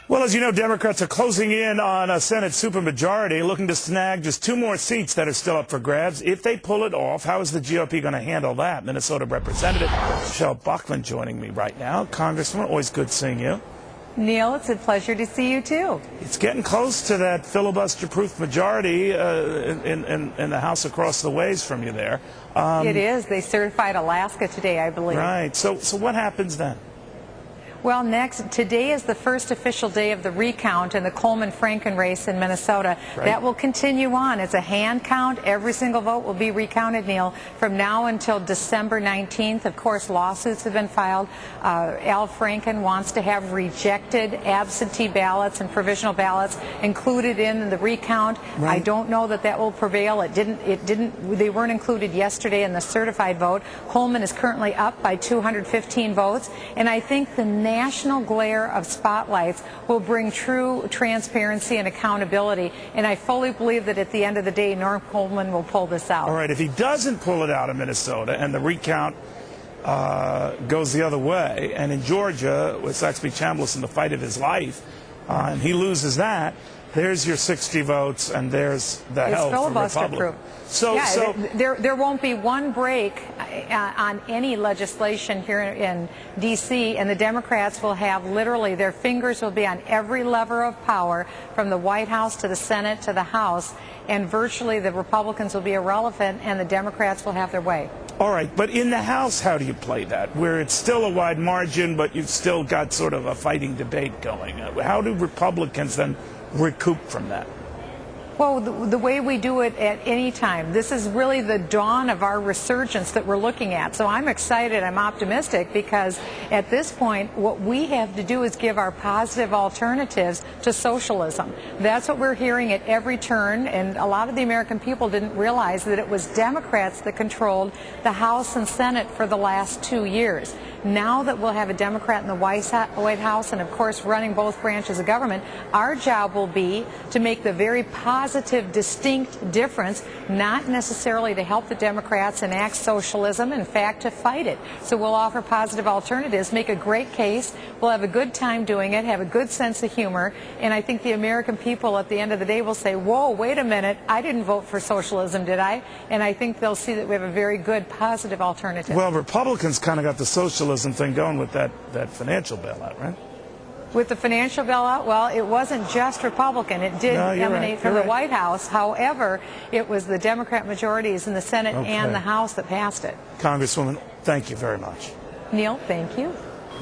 Well, as you know, Democrats are closing in on a Senate supermajority, looking to snag just 2 more seats that are still up for grabs. If they pull it off, how is the GOP going to handle that? Minnesota Representative Michele Bachmann joining me right now. Congresswoman, always good seeing you. Neil, it's a pleasure to see you, too. It's getting close to that filibuster-proof majority in the House across the ways from you there. It is. They certified Alaska today, I believe. Right. So what happens then? Well, today is the first official day of the recount in the Coleman-Franken race in Minnesota. Right. That will continue on. It's a hand count. Every single vote will be recounted, Neil, from now until December 19th. Of course, lawsuits have been filed. Al Franken wants to have rejected absentee ballots and provisional ballots included in the recount. Right. I don't know that will prevail. They weren't included yesterday in the certified vote. Coleman is currently up by 215 votes, and I think the national glare of spotlights will bring true transparency and accountability, and I fully believe that at the end of the day, Norm Coleman will pull this out. All right, if he doesn't pull it out of Minnesota and the recount goes the other way, and in Georgia, with Saxby Chambliss in the fight of his life, and he loses that, there's your 60 votes, and there's the hell for Republicans. There won't be one break on any legislation here in D.C., and the Democrats will have literally their fingers will be on every lever of power, from the White House to the Senate to the House, and virtually the Republicans will be irrelevant, and the Democrats will have their way. All right, but in the House, how do you play that, where it's still a wide margin, but you've still got sort of a fighting debate going? How do Republicans then recoup from that? Well, the way we do it at any time, this is really the dawn of our resurgence that we're looking at. So I'm excited, I'm optimistic, because at this point, what we have to do is give our positive alternatives to socialism. That's what we're hearing at every turn, and a lot of the American people didn't realize that it was Democrats that controlled the House and Senate for the last 2 years. Now that we'll have a Democrat in the White House and, of course, running both branches of government, our job will be to make the very positive, distinct difference, not necessarily to help the Democrats enact socialism, in fact, to fight it. So we'll offer positive alternatives, make a great case, we'll have a good time doing it, have a good sense of humor, and I think the American people at the end of the day will say, whoa, wait a minute, I didn't vote for socialism, did I? And I think they'll see that we have a very good, positive alternative. Well, Republicans kind of got the socialism thing going with that financial bailout, right? With the financial bailout, well, it wasn't just Republican. It did emanate from the White House. However, it was the Democrat majorities in the Senate and the House that passed it. Congresswoman, thank you very much. Neil, thank you.